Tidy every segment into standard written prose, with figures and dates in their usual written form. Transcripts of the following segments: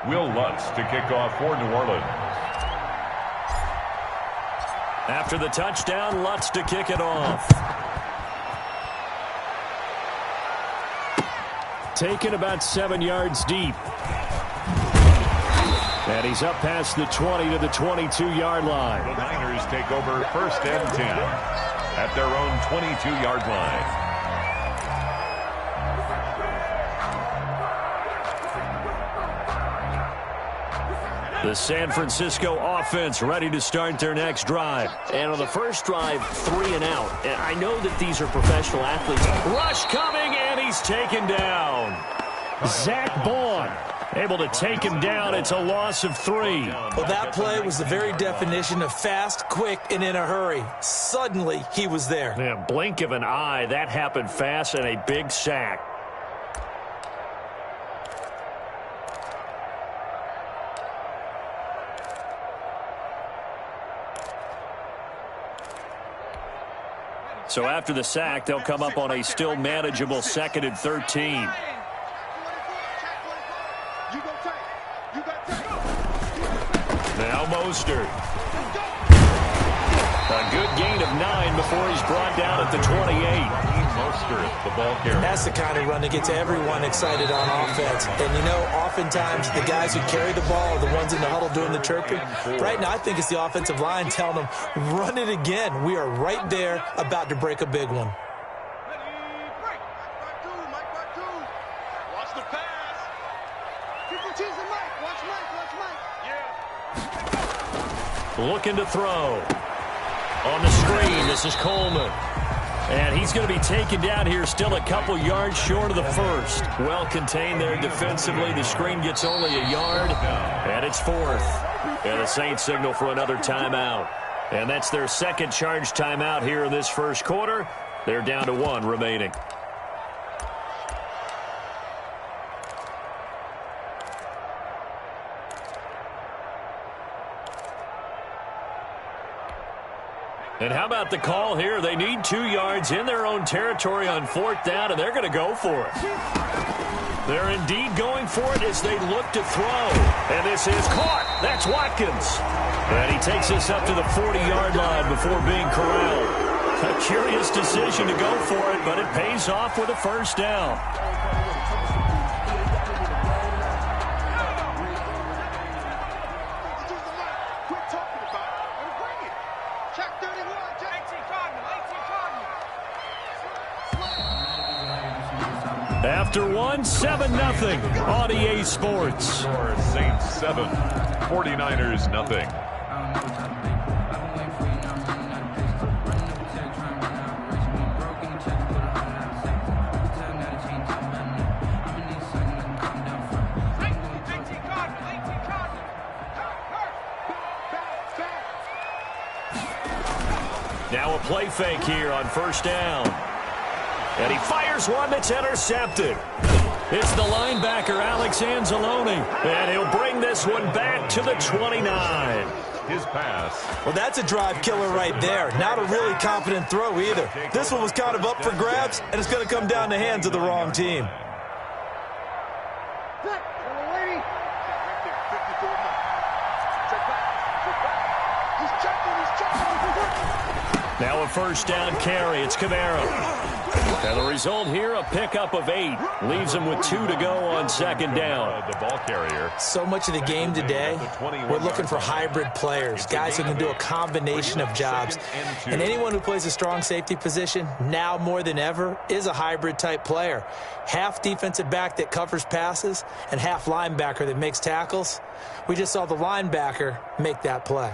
Will Lutz to kick off for New Orleans. After the touchdown, Lutz to kick it off. Taken about 7 yards deep. And he's up past the 20 to the 22-yard line. The Niners take over 1st and 10 at their own 22-yard line. The San Francisco offense ready to start their next drive. And on the first drive, 3 and out. And I know that these are professional athletes. Rush coming, and he's taken down. Zach Bourne able to take him down. It's a loss of 3. Well, that play was the very definition of fast, quick, and in a hurry. Suddenly, he was there. Yeah, blink of an eye. That happened fast, and a big sack. So after the sack, they'll come up on a still manageable 2nd and 13. Now Mostert. A good gain of 9 before he's brought down at the 28. Mostert, the ball carrier. That's the kind of run that gets everyone excited on offense. And, you know, oftentimes the guys who carry the ball are the ones in the huddle doing the chirping. Right now, I think it's the offensive line telling them, run it again. We are right there about to break a big one. Looking to throw. On the screen, this is Coleman. And he's going to be taken down here, still a couple yards short of the first. Well contained there defensively. The screen gets only a yard, and it's 4th. And the Saints signal for another timeout. And that's their second charge timeout here in this first quarter. They're down to 1 remaining. And how about the call here? They need 2 yards in their own territory on 4th down, and they're going to go for it. They're indeed going for it as they look to throw. And this is caught. That's Watkins. And he takes us up to the 40-yard line before being corralled. A curious decision to go for it, but it pays off with a first down. After 1, 7-0 on EA Sports. Saints 7, 49ers nothing. Now a play fake here on first down. And he fires one that's intercepted. It's the linebacker, Alex Anzalone. And he'll bring this one back to the 29. His pass. Well, that's a drive killer right there. Not a really confident throw either. This one was kind of up for grabs, and it's going to come down the hands of the wrong team. Now a first down carry. It's Kamara. And the result here, a pickup of 8. Leaves him with 2 to go on second down. The ball carrier. So much of the game today, we're looking for hybrid players, guys who can do a combination of jobs. And anyone who plays a strong safety position, now more than ever, is a hybrid type player. Half defensive back that covers passes and half linebacker that makes tackles. We just saw the linebacker make that play.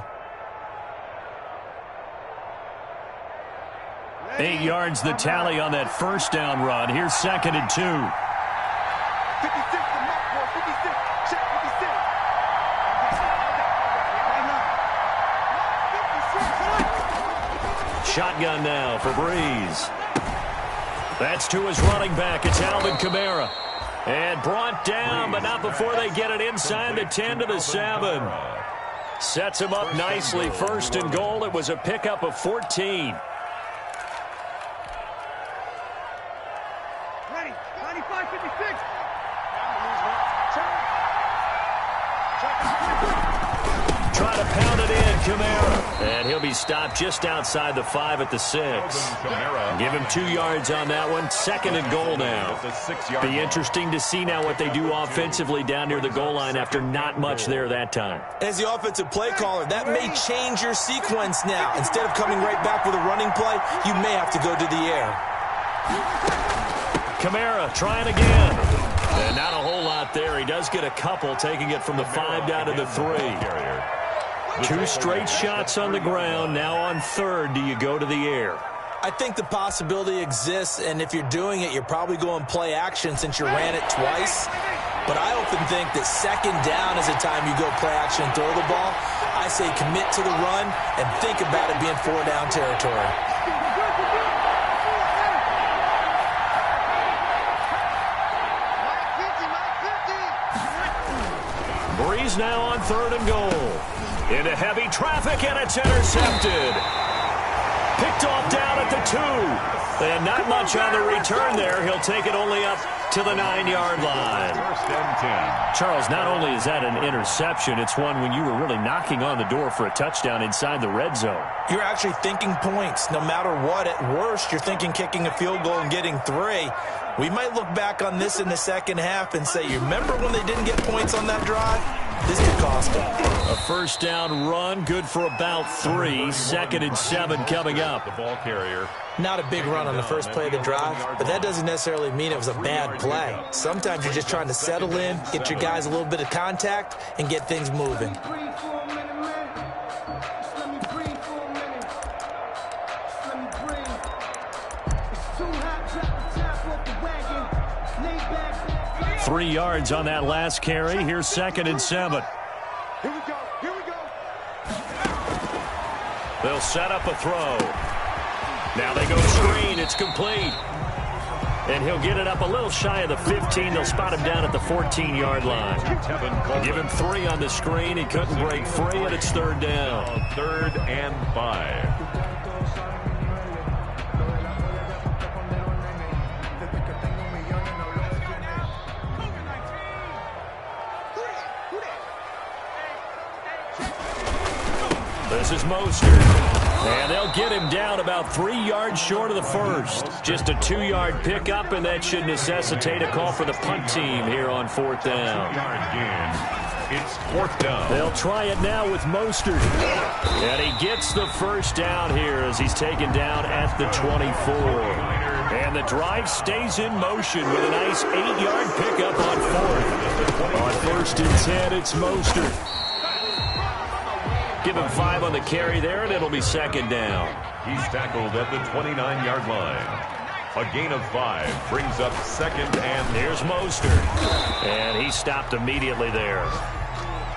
8 yards the tally on that first down run. Here's 2nd and 2. 56. Shotgun now for Breeze. That's to his running back. It's Alvin Kamara. And brought down, but not before they get it inside the 10 to the 7. Sets him up nicely. 1st and goal. It was a pickup of 14. try to pound it in, Kamara. And he'll be stopped just outside the 5 at the 6. Give him 2 yards on that one. 2nd and goal now. Be interesting to see now what they do offensively down near the goal line after not much there that time. As the offensive play caller, that may change your sequence now. Instead of coming right back with a running play, you may have to go to the air. Kamara trying again. And not a whole lot there. He does get a couple, taking it from the 5 down to the 3. 2 straight shots on the ground. Now on 3rd, do you go to the air? I think the possibility exists, and if you're doing it, you're probably going play action since you ran it twice. But I often think that 2nd down is the time you go play action and throw the ball. I say commit to the run and think about it being 4 down territory. Breeze now on 3rd and goal. Into heavy traffic, and it's intercepted. Picked off down at the 2. And not much on the return there. He'll take it only up to the 9-yard line. 1st and 10. Charles, not only is that an interception, it's one when you were really knocking on the door for a touchdown inside the red zone. You're actually thinking points. No matter what, at worst, you're thinking kicking a field goal and getting 3. We might look back on this in the second half and say, you remember when they didn't get points on that drive? This could cost them. A 1st down run, good for about 3. 2nd and 7 coming up. The ball carrier. Not a big run on the first play of the drive, but that doesn't necessarily mean it was a bad play. Sometimes you're just trying to settle in, get your guys a little bit of contact, and get things moving. Three yards on that last carry. Here's 2nd and 7. Here we go. Here we go. They'll set up a throw. Now they go screen. It's complete. And he'll get it up a little shy of the 15. They'll spot him down at the 14-yard line. Give him 3 on the screen. He couldn't break free, and it's 3rd down. 3rd and 5. This is Mostert. And they'll get him down about 3 yards short of the 1st. Just a 2-yard pickup, and that should necessitate a call for the punt team here on 4th down. It's 4th down. They'll try it now with Mostert. And he gets the 1st down here as he's taken down at the 24. And the drive stays in motion with a nice 8-yard pickup on 4th. On 1st and 10, it's Mostert. Give him 5 on the carry there, and it'll be 2nd down. He's tackled at the 29-yard line. A gain of 5 brings up 2nd and... Here's Mostert. And he stopped immediately there.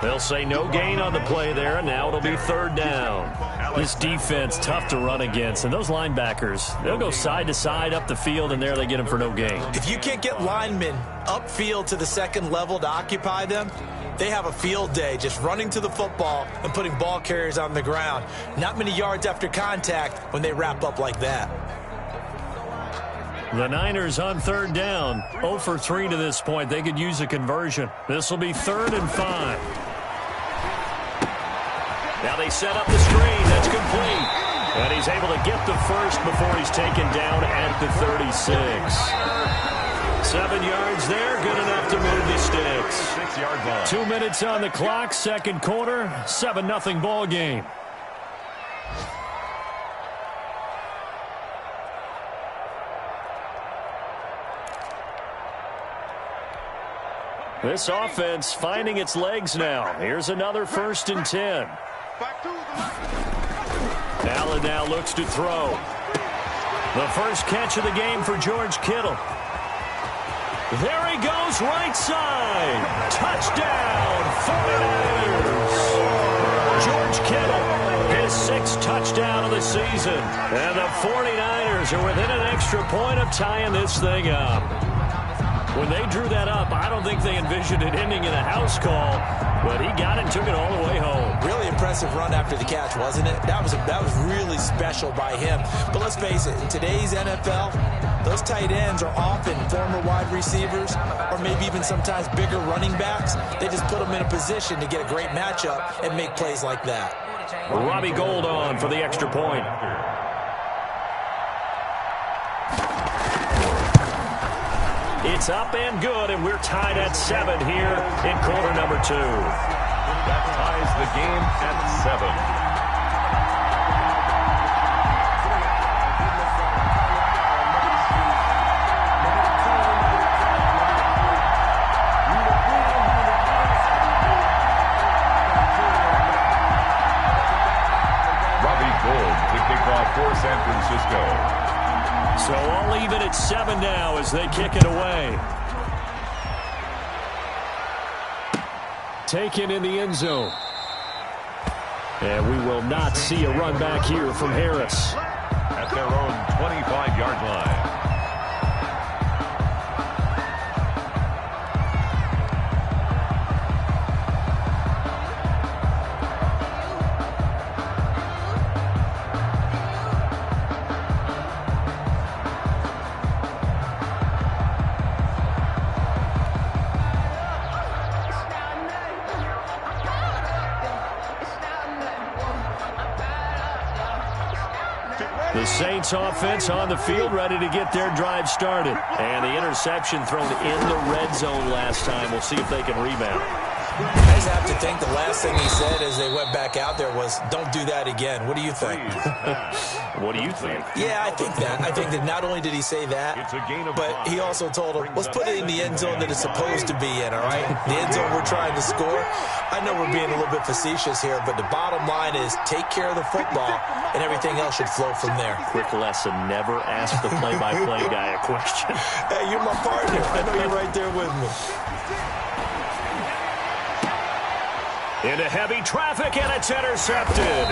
They'll say no gain on the play there, and now it'll be 3rd down. This defense, tough to run against. And those linebackers, they'll go side to side up the field, and there they get him for no gain. If you can't get linemen upfield to the 2nd level to occupy them, they have a field day just running to the football and putting ball carriers on the ground. Not many yards after contact when they wrap up like that. The Niners on 3rd down. 0 for 3 to this point. They could use a conversion. This will be 3rd and 5. Now they set up the screen. That's complete. And he's able to get the 1st before he's taken down at the 36. 7 yards there, good enough to move the sticks. 6-yard line. 2 minutes on the clock, 2nd quarter, 7-0 ball game. This offense finding its legs now. Here's another 1st and 10. Allen now looks to throw. The first catch of the game for George Kittle. There he goes, right side. Touchdown, 49ers. George Kittle, his 6th touchdown of the season. And the 49ers are within an extra point of tying this thing up. When they drew that up, I don't think they envisioned it ending in a house call, but he got it and took it all the way home. Really impressive run after the catch, wasn't it? That was really special by him. But let's face it, in today's NFL, Those tight ends are often former wide receivers or maybe even sometimes bigger running backs. They just put them in a position to get a great matchup and make plays like that. Robbie Gould on for the extra point. It's up and good, and we're tied at 7 here in quarter number 2. That ties the game at 7. For San Francisco. So all even at 7 now as they kick it away. Taken in the end zone. And we will not see a run back here from Harris. At their own 25-yard line. The Saints offense on the field ready to get their drive started. And the interception thrown in the red zone last time. We'll see if they can rebound. I just have to think the last thing he said as they went back out there was, don't do that again. What do you think? What do you think? Yeah, I think that. I think that not only did he say that, but he also told him, let's put it in the end zone that it's supposed to be in, all right? The end zone we're trying to score. I know we're being a little bit facetious here, but the bottom line is take care of the football, and everything else should flow from there. Quick lesson, never ask the play-by-play guy a question. Hey, you're my partner. I know you're right there with me. Into heavy traffic, and it's intercepted.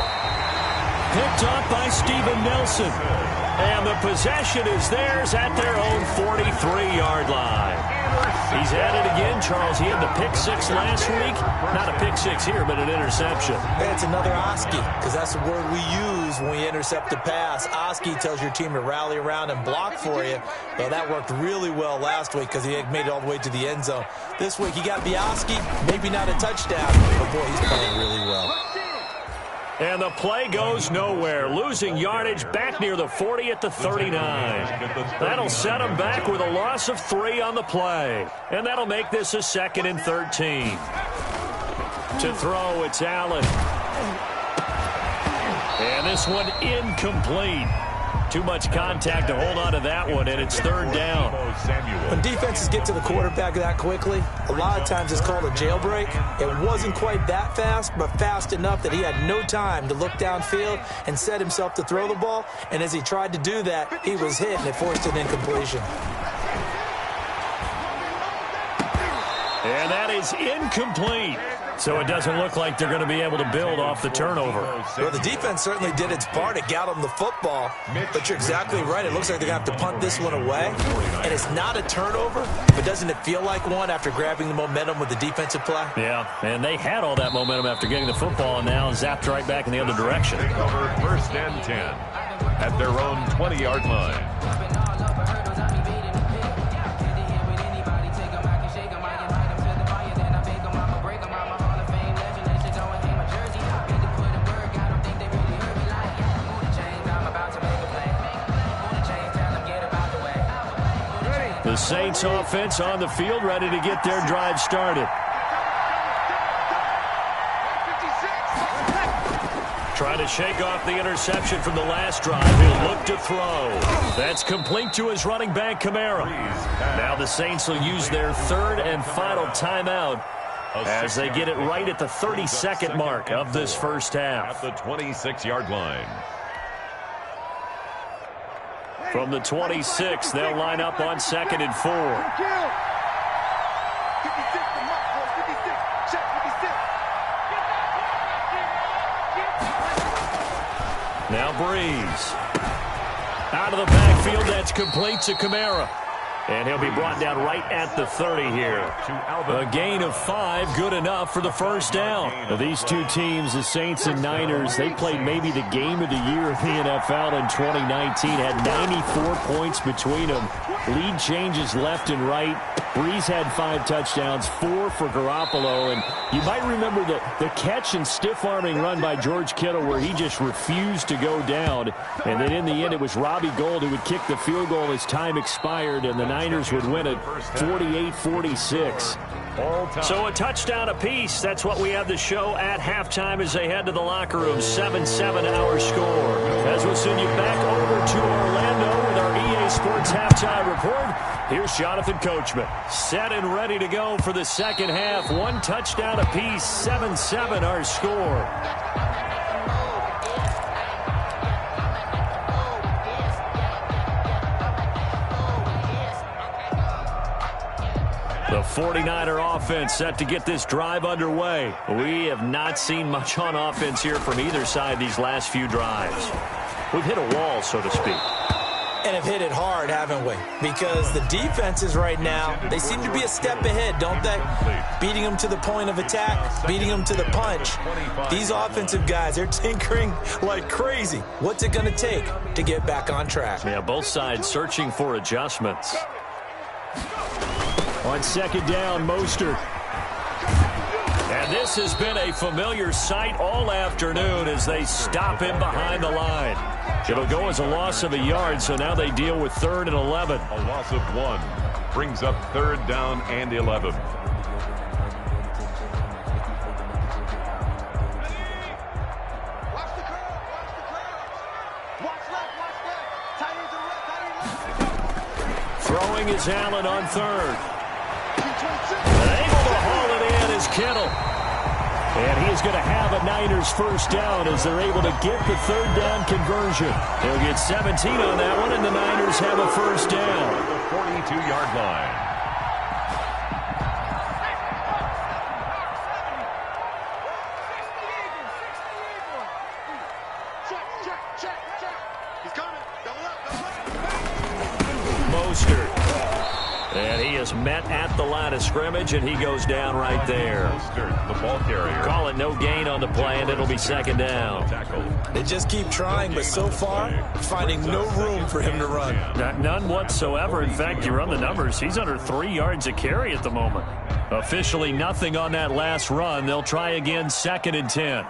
Picked up by Steven Nelson. And the possession is theirs at their own 43-yard line. He's at it again, Charles. He had the pick 6 last week. Not a pick 6 here, but an interception. It's another Oski, because that's the word we use when we intercept a pass. Oski tells your team to rally around and block for you. Well, that worked really well last week because he made it all the way to the end zone. This week, he got the Oski, maybe not a touchdown, but boy, he's playing really well. And the play goes nowhere. Losing yardage back near the 40 at the 39. That'll set him back with a loss of 3 on the play. And that'll make this a 2nd and 13. To throw, it's Allen. And this one incomplete. Too much contact to hold on to that one, and it's 3rd down. When defenses get to the quarterback that quickly, a lot of times it's called a jailbreak. It wasn't quite that fast, but fast enough that he had no time to look downfield and set himself to throw the ball. And as he tried to do that, he was hit, and it forced an incompletion. And that is incomplete. So it doesn't look like they're going to be able to build off the turnover. Well, the defense certainly did its part to get them the football. But you're exactly right. It looks like they're going to have to punt this one away. And it's not a turnover, but doesn't it feel like one after grabbing the momentum with the defensive play? Yeah, and they had all that momentum after getting the football and now zapped right back in the other direction. Over 1st and 10 at their own 20-yard line. The Saints offense on the field ready to get their drive started. Trying to shake off the interception from the last drive. He'll look to throw. That's complete to his running back, Kamara. Now the Saints will use their 3rd and final timeout as they get it right at the 32nd mark of this first half. At the 26-yard line. From the 26, they'll line up on 2nd and 4. Now Breeze. Out of the backfield, that's complete to Kamara. And he'll be brought down right at the 30 here. A gain of 5, good enough for the first down. Now, these two teams, the Saints and Niners, they played maybe the game of the year in the NFL in 2019. Had 94 points between them. Lead changes left and right. Breeze had 5 touchdowns, 4 for Garoppolo. And you might remember the catch and stiff-arming run by George Kittle where he just refused to go down. And then in the end, it was Robbie Gould who would kick the field goal as time expired, and the Niners would win it 48-46. So a touchdown apiece. That's what we have the show at halftime as they head to the locker room. 7-7 our score. As we'll send you back over to Orlando with our EA Sports halftime report. Here's Jonathan Coachman. Set and ready to go for the second half. 1 touchdown apiece. 7-7 our score. The 49er offense set to get this drive underway. We have not seen much on offense here from either side these last few drives. We've hit a wall, so to speak. And have hit it hard, haven't we? Because the defenses right now, they seem to be a step ahead, don't they? Beating them to the point of attack, beating them to the punch. These offensive guys, they're tinkering like crazy. What's it going to take to get back on track? Yeah, both sides searching for adjustments. On second down, Mostert. And this has been a familiar sight all afternoon as they stop him behind the line. It'll go as a loss of a yard, so now they deal with 3rd and 11. A loss of 1 brings up 3rd down and 11. Throwing is Allen on 3rd. Able to haul it in is Kittle. And he is going to have a Niners first down as they're able to get the 3rd down conversion. They'll get 17 on that one, and the Niners have a first down. The 42-yard line. Check. He's coming. Double up. Mostert. And he is met at the line of scrimmage, and he goes down right there. The ball carrier. Call it no gain on the play, and it'll be second down. They just keep trying, but so far, finding no room for him to run. None whatsoever. In fact, you run the numbers. He's under 3 yards a carry at the moment. Officially nothing on that last run. They'll try again, 2nd and 10.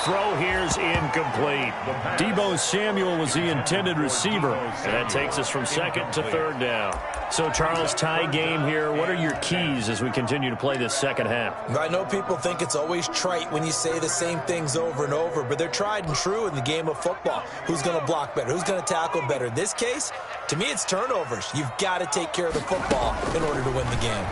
Throw here's incomplete. Deebo Samuel was the intended receiver. And that takes us from 2nd to 3rd down. So, Charles, tie game here. What are your keys as we continue to play this second half? I know people think it's always trite when you say the same things over and over, but they're tried and true in the game of football. Who's going to block better? Who's going to tackle better? In this case, to me, it's turnovers. You've got to take care of the football in order to win the game.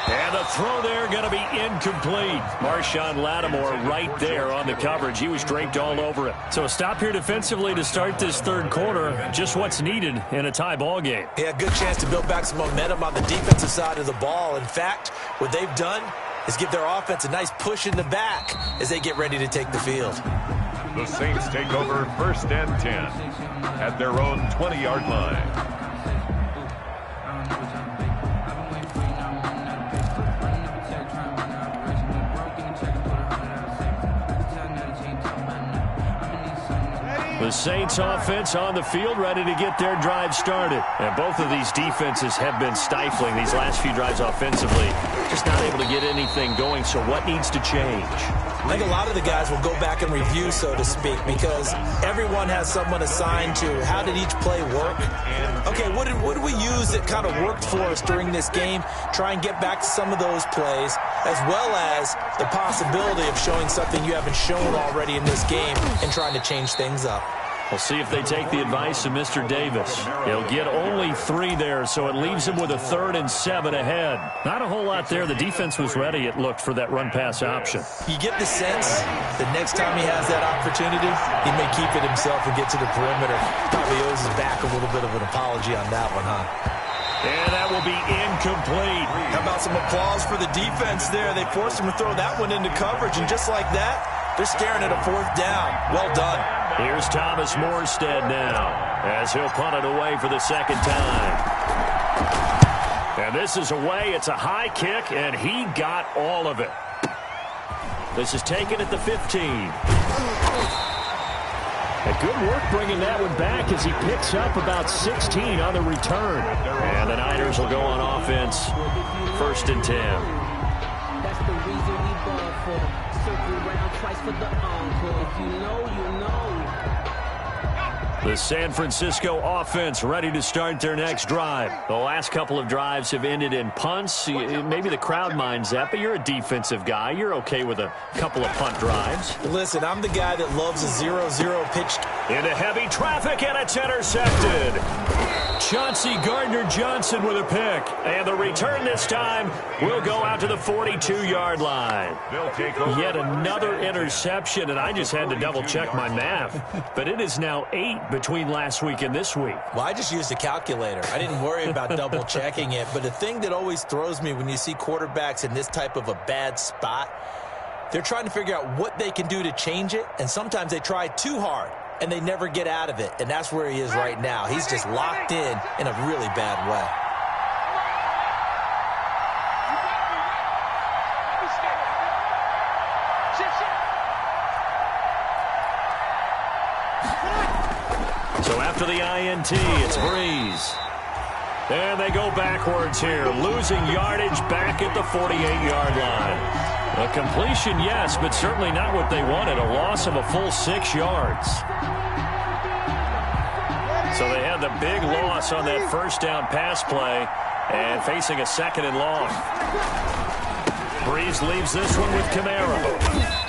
And the throw there going to be incomplete. Marshawn Lattimore right there on the coverage. He was draped all over it. So a stop here defensively to start this 3rd quarter. Just what's needed in a tie ball game. Yeah, good chance to build back some momentum on the defensive side of the ball. In fact, what they've done is give their offense a nice push in the back as they get ready to take the field. The Saints take over 1st and 10 at their own 20-yard line. The Saints offense on the field, ready to get their drive started. And both of these defenses have been stifling these last few drives offensively. Just not able to get anything going, so what needs to change? I think a lot of the guys will go back and review, so to speak, because everyone has someone assigned to how did each play work. Okay, what did we use that kind of worked for us during this game? Try and get back to some of those plays, as well as the possibility of showing something you haven't shown already in this game and trying to change things up. We'll see if they take the advice of Mr. Davis. He'll get only 3 there, so it leaves him with a 3rd and 7 ahead. Not a whole lot there. The defense was ready, it looked, for that run-pass option. You get the sense that next time he has that opportunity, he may keep it himself and get to the perimeter. Probably owes his back a little bit of an apology on that one, huh? And that will be incomplete. How about some applause for the defense there? They forced him to throw that one into coverage, and just like that, they're staring at a 4th down. Well done. Here's Thomas Morstead now as he'll punt it away for the 2nd time. And this is away. It's a high kick, and he got all of it. This is taken at the 15. And good work bringing that one back as he picks up about 16 on the return. And the Niners will go on offense. 1st and 10. That's the reason we ball for. Circle around twice for the encore. If you know, you know. The San Francisco offense ready to start their next drive. The last couple of drives have ended in punts. Maybe the crowd minds that, but you're a defensive guy. You're okay with a couple of punt drives. Listen, I'm the guy that loves a 0-0 pitch. Into heavy traffic, and it's intercepted. Chauncey Gardner-Johnson with a pick. And the return this time will go out to the 42-yard line. Yet another interception, and I just had to double-check my math. But it is now 8 between last week and this week. Well, I just used a calculator. I didn't worry about double-checking it. But the thing that always throws me when you see quarterbacks in this type of a bad spot, they're trying to figure out what they can do to change it, and sometimes they try too hard, and they never get out of it. And that's where he is right now. He's just locked in a really bad way. So after the INT, it's Breeze. And they go backwards here, losing yardage back at the 48-yard line. A completion, yes, but certainly not what they wanted, a loss of a full 6 yards. So they had the big loss on that 1st down pass play and facing a 2nd and long. Breeze leaves this one with Kamara.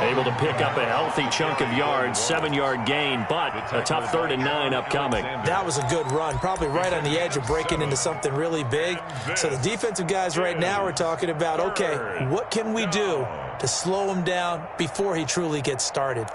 Able to pick up a healthy chunk of yards, 7-yard gain, but a tough 3rd and 9 upcoming. That was a good run, probably right on the edge of breaking into something really big. So the defensive guys right now are talking about, okay, what can we do to slow him down before he truly gets started?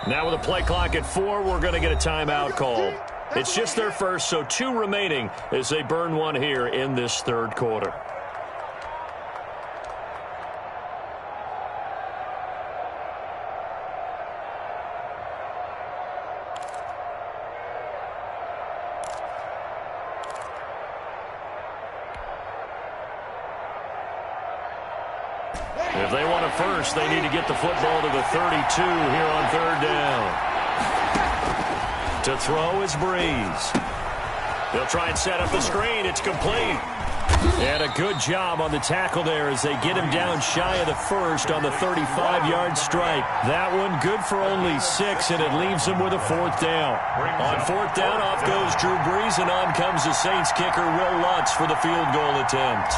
Now with a play clock at 4, we're going to get a timeout called. It's just their first, so 2 remaining as they burn one here in this 3rd quarter. If they want a first, they need to get the football to the 32 here on 3rd down. To throw is Breeze. They'll try and set up the screen. It's complete. And a good job on the tackle there as they get him down shy of the 1st on the 35-yard strike. That one good for only 6, and it leaves him with a 4th down. On 4th down, off goes Drew Brees, and on comes the Saints kicker, Will Lutz, for the field goal attempt.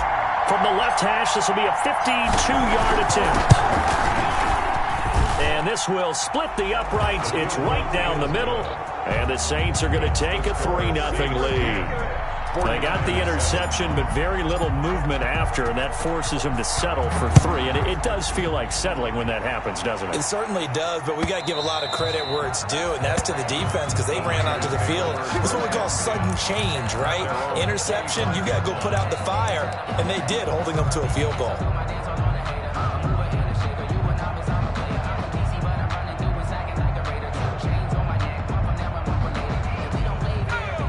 From the left hash, this will be a 52-yard attempt. And this will split the uprights. It's right down the middle. And the Saints are going to take a 3-0 lead. They got the interception, but very little movement after, and that forces them to settle for 3. And it does feel like settling when that happens, doesn't it? It certainly does, but we got to give a lot of credit where it's due, and that's to the defense because they ran onto the field. That's what we call sudden change, right? Interception, you got to go put out the fire, and they did, holding them to a field goal.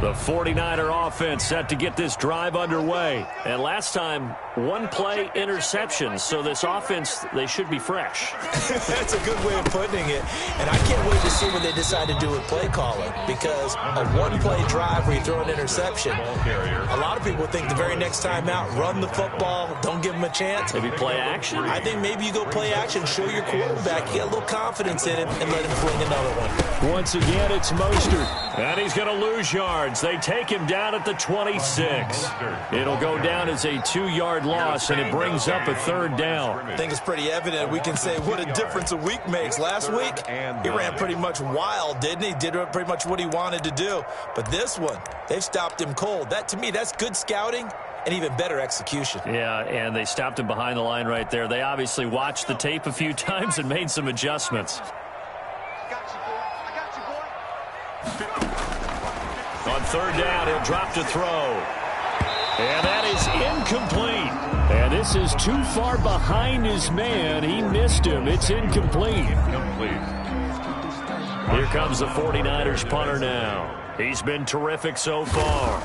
The 49er offense set to get this drive underway. And last time, 1 play interception. So this offense, they should be fresh. That's a good way of putting it. And I can't wait to see what they decide to do with play calling. Because a 1-play drive where you throw an interception, a lot of people think the very next time out, run the football, don't give them a chance. Maybe play action? I think maybe you go play action, show your quarterback, you get a little confidence in him, and let him fling another one. Once again, it's Mostert. And he's going to lose yards. They take him down at the 26. It'll go down as a 2-yard 1-yard loss, and it brings up a third down. I think it's pretty evident. We can say what a difference a week makes. Last week, he ran pretty much wild, didn't he? Did pretty much what he wanted to do. But this one, they've stopped him cold. That, to me, that's good scouting and even better execution. Yeah, and they stopped him behind the line right there. They obviously watched the tape a few times and made some adjustments. On third down, he'll drop to throw. And that is incomplete. And this is too far behind his man. He missed him. It's incomplete. Here comes the 49ers punter now. He's been terrific so far.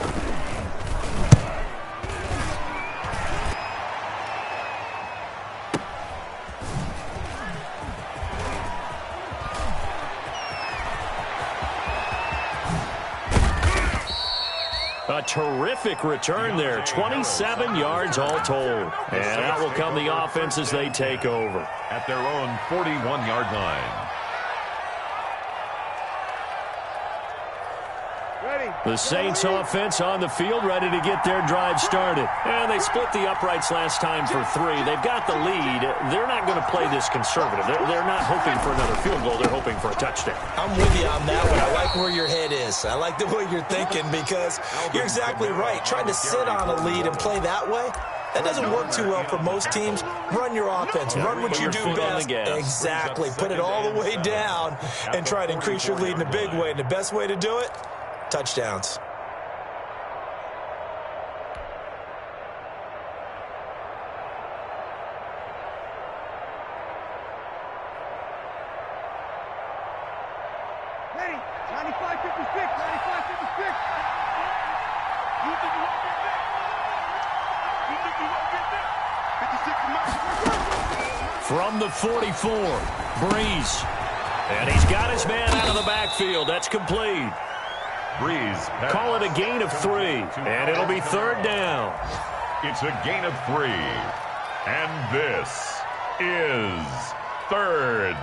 A terrific return there. 27 yards all told. And out will come the offense as they take over. At their own 41-yard line. The Saints offense on the field, ready to get their drive started. And they split the uprights last time for 3. They've got the lead. They're not going to play this conservative. They're not hoping for another field goal. They're hoping for a touchdown. I'm with you on that one. I like where your head is. I like the way you're thinking because you're exactly right. Trying to sit on a lead and play that way, that doesn't work too well for most teams. Run your offense. Run what you do best. Exactly. Put it all the way down and try to increase your lead in a big way. And the best way to do it, touchdowns. Ready? 95-56, 95-56. You think you won't get that? You think you won't get that? 56 From the 44, Breeze. And he's got his man out of the backfield. That's complete. Breeze. Call it a gain of 3, and it'll be third down. It's a gain of 3. And this is third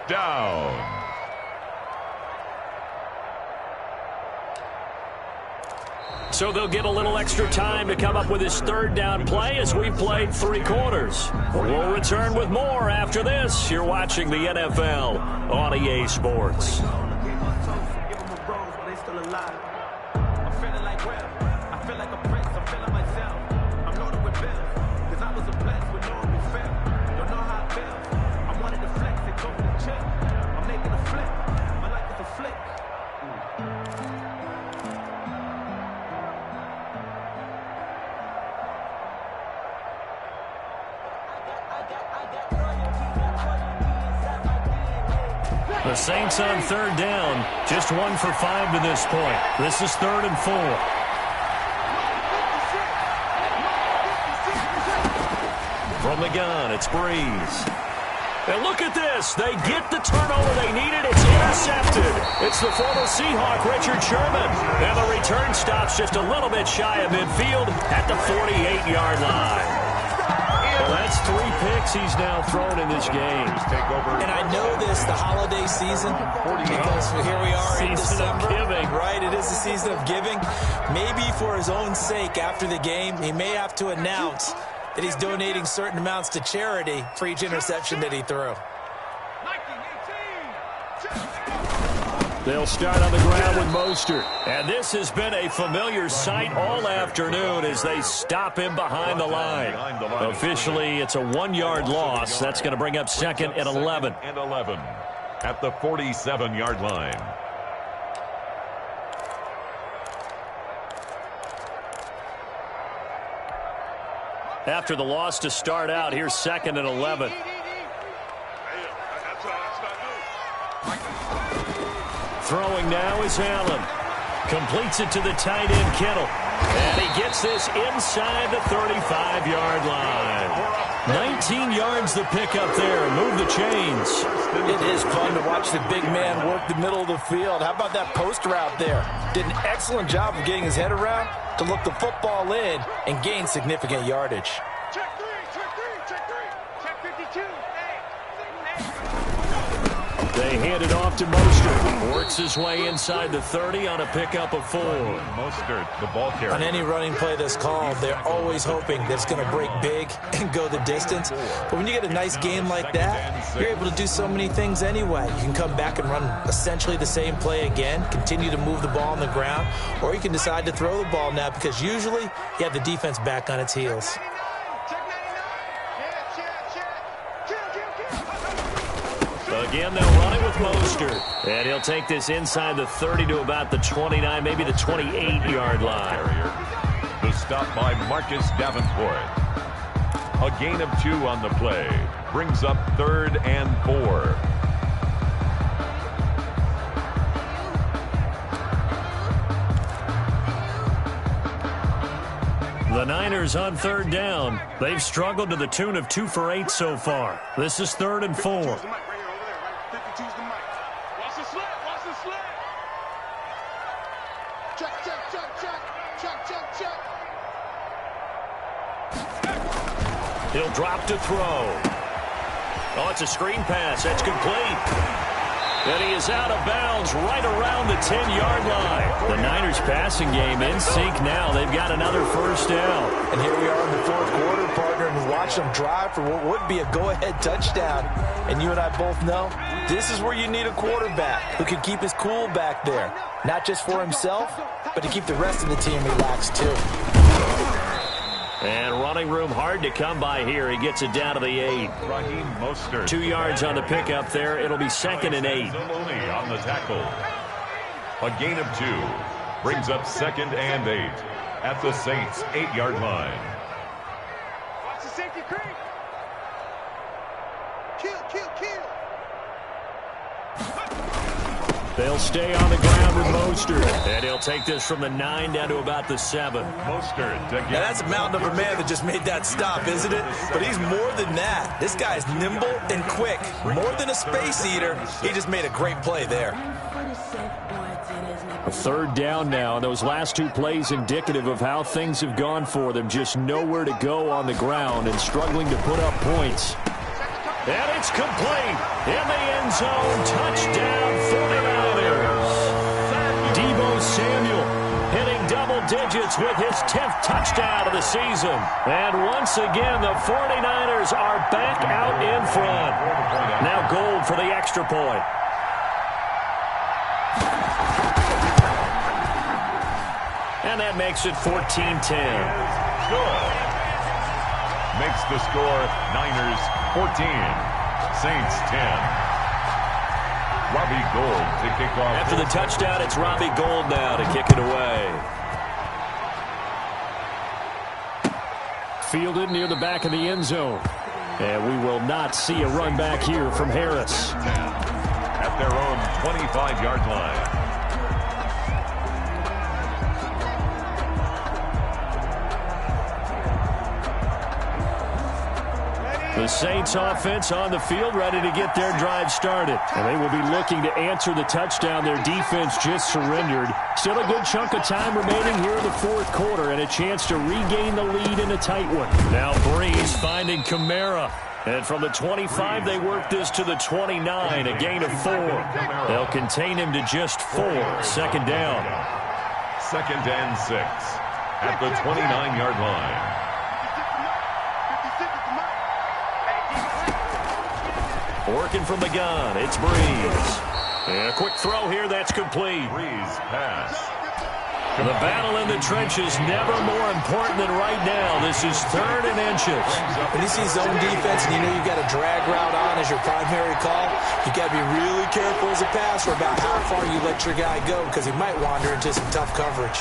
down. So they'll get a little extra time to come up with his third down play as we played 3 quarters. We'll return with more after this. You're watching the NFL on EA Sports. The Saints on third down, just 1 for 5 to this point. This is 3rd and 4. From the gun, it's Breeze. And look at this. They get the turnover they needed. It's intercepted. It's the former Seahawk, Richard Sherman. And the return stops just a little bit shy of midfield at the 48-yard line. Well, that's 3 picks he's now thrown in this game. And I know this, the holiday season, because here we are in December. Giving. Right, it is the season of giving. Maybe for his own sake after the game, he may have to announce that he's donating certain amounts to charity for each interception that he threw. They'll start on the ground with Mostert. And this has been a familiar sight all afternoon as they stop him behind the line. Officially, it's a 1-yard loss. That's going to bring up 2nd and 11. And 11 at the 47-yard line. After the loss to start out, here's 2nd and 11. Throwing now is Allen. Completes it to the tight end, Kittle. And he gets this inside the 35-yard line. 19 yards the pick up there. Move the chains. It is fun to watch the big man work the middle of the field. How about that post route there? Did an excellent job of getting his head around to look the football in and gain significant yardage. Check 3, check 3, check 3. Check 52. Hey. They hand it off to Mostert. Works his way inside the 30 on a pickup of 4. Mostert, the ball carrier. On any running play that's called, they're always hoping that it's going to break big and go the distance. But when you get a nice game like that, you're able to do so many things anyway. You can come back and run essentially the same play again, continue to move the ball on the ground, or you can decide to throw the ball now because usually you have the defense back on its heels. Again, they'll run it with Mostert. And he'll take this inside the 30 to about the 29, maybe the 28-yard line. The stop by Marcus Davenport. A gain of 2 on the play. Brings up 3rd and 4. The Niners on 3rd down. They've struggled to the tune of 2 for 8 so far. This is 3rd and 4. He'll drop to throw. Oh, it's a screen pass. That's complete. And he is out of bounds right around the 10-yard line. The Niners passing game in sync now. They've got another first down. And here we are in the 4th quarter, partner, and watch them drive for what would be a go-ahead touchdown. And you and I both know this is where you need a quarterback who can keep his cool back there. Not just for himself, but to keep the rest of the team relaxed, too. And running room hard to come by here. He gets it down to the 8. 2 yards on the pickup there. It'll be 2nd and 8. On the tackle. A gain of 2. Brings up 2nd and 8. At the Saints' 8-yard line. Watch the safety creep. Kill. They'll stay on the ground with Mostert. And he'll take this from the 9 down to about the 7. Mostert again. Now that's a mountain of a man that just made that stop, isn't it? But he's more than that. This guy's nimble and quick. More than a space eater. He just made a great play there. A 3rd down now. Those last 2 plays indicative of how things have gone for them. Just nowhere to go on the ground and struggling to put up points. And it's complete. In the end zone. Touchdown 49ers. Deebo Samuel hitting double digits with his 10th touchdown of the season. And once again, the 49ers are back out in front. Now Gold for the extra point. And that makes it 14-10. Good. Makes the score Niners 14, Saints 10. Robbie Gould to kick off. After the touchdown, it's Robbie Gould now to kick it away. Fielded near the back of the end zone. And we will not see a run back here from Harris. At their own 25-yard line. The Saints offense on the field, ready to get their drive started. And they will be looking to answer the touchdown their defense just surrendered. Still a good chunk of time remaining here in the 4th quarter and a chance to regain the lead in a tight one. Now Breeze finding Kamara. And from the 25, they work this to the 29, a gain of 4. They'll contain him to just 4. 2nd down. 2nd and 6 at the 29-yard line. Working from the gun, it's Breeze. And a quick throw here, that's complete. Breeze pass. The battle in the trenches never more important than right now. This is 3rd and inches. When you see zone defense and you know you've got a drag route on as your primary call, you got to be really careful as a passer about how far you let your guy go because he might wander into some tough coverage.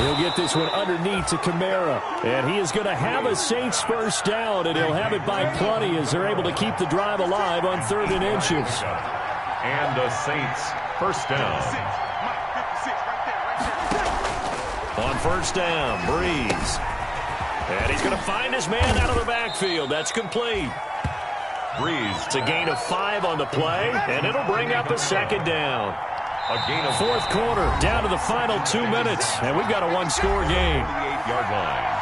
He'll get this one underneath to Kamara. And he is going to have a Saints first down, and he'll have it by plenty as they're able to keep the drive alive on 3rd and inches. And the Saints first down. On 1st down, Breeze. And he's going to find his man out of the backfield. That's complete. Breeze. It's a gain of 5 on the play, and it'll bring up a 2nd down. A gain of 4th quarter, down to the final 2 minutes, and we've got a 1-score game. 8-yard line.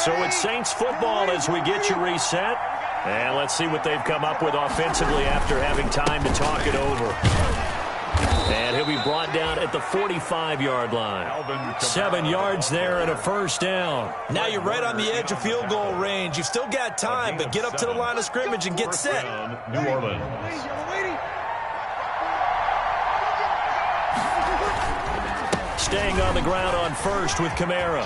So it's Saints football as we get you reset. And let's see what they've come up with offensively after having time to talk it over. And he'll be brought down at the 45-yard line. 7 yards there and a first down. Now you're right on the edge of field goal range. You've still got time, but get up to the line of scrimmage and get set. New Orleans. Staying on the ground on first with Kamara.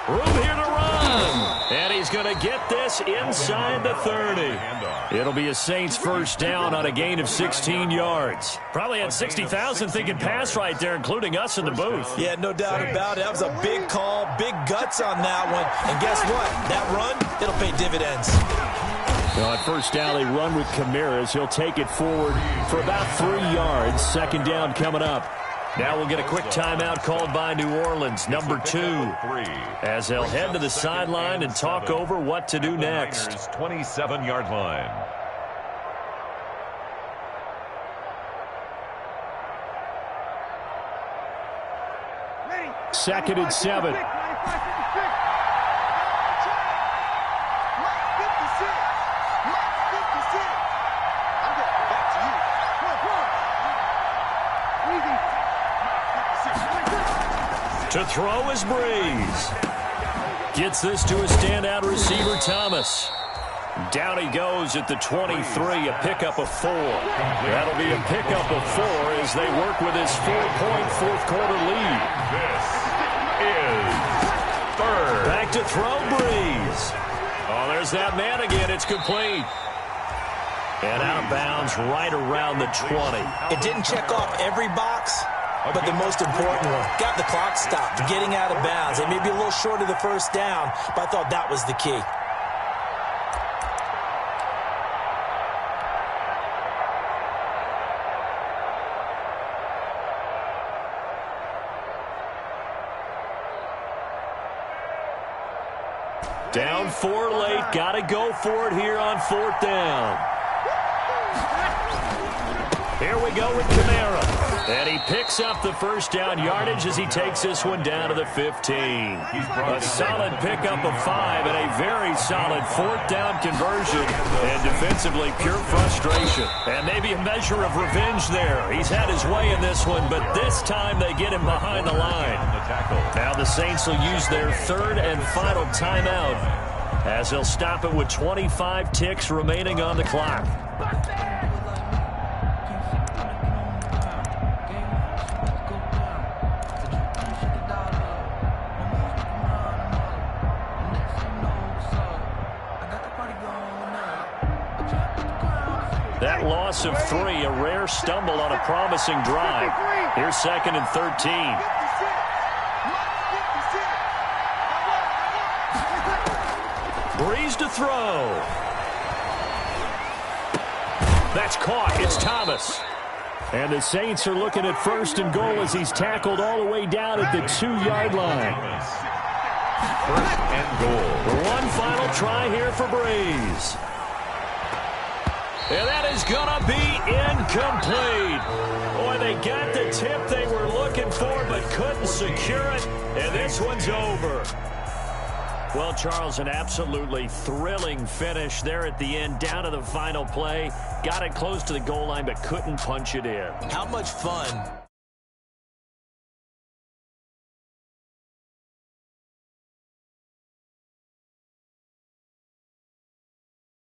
Room here to run. And he's going to get this inside the 30. It'll be a Saints first down on a gain of 16 yards. Probably had 60,000 thinking pass right there, including us in the booth. Yeah, no doubt about it. That was a big call, big guts on that one. And guess what? That run, it'll pay dividends. On first down, they run with Kamara as he'll take it forward for about 3 yards. Second down coming up. Now we'll get a quick timeout called by New Orleans, number 2, as they'll head to the sideline and talk over what to do next. 27-yard line. Second and 7. To throw is Breeze. Gets this to a standout receiver, Thomas. Down he goes at the 23, a pickup of 4. That'll be a pickup of 4 as they work with his 4-point fourth-quarter lead. This is third. Back to throw, Breeze. Oh, there's that man again. It's complete. And out of bounds right around the 20. It didn't check off every box, but the most important one. Got the clock stopped, getting out of bounds. They may be a little short of the first down, but I thought that was the key. Down 4 late. Got to go for it here on 4th down. Here we go with Kamara. And he picks up the first down yardage as he takes this one down to the 15. A solid pickup of 5 and a very solid 4th down conversion. And defensively, pure frustration. And maybe a measure of revenge there. He's had his way in this one, but this time they get him behind the line. Now the Saints will use their 3rd and final timeout as they'll stop it with 25 ticks remaining on the clock. That loss of 3, a rare stumble on a promising drive. Here's 2nd and 13. Breeze to throw. That's caught. It's Thomas. And the Saints are looking at 1st and goal as he's tackled all the way down at the 2-yard line. 1st and goal. One final try here for Breeze. And that is going to be incomplete. Boy, they got the tip they were looking for but couldn't secure it. And this one's over. Well, Charles, an absolutely thrilling finish there at the end, down to the final play. Got it close to the goal line but couldn't punch it in. How much fun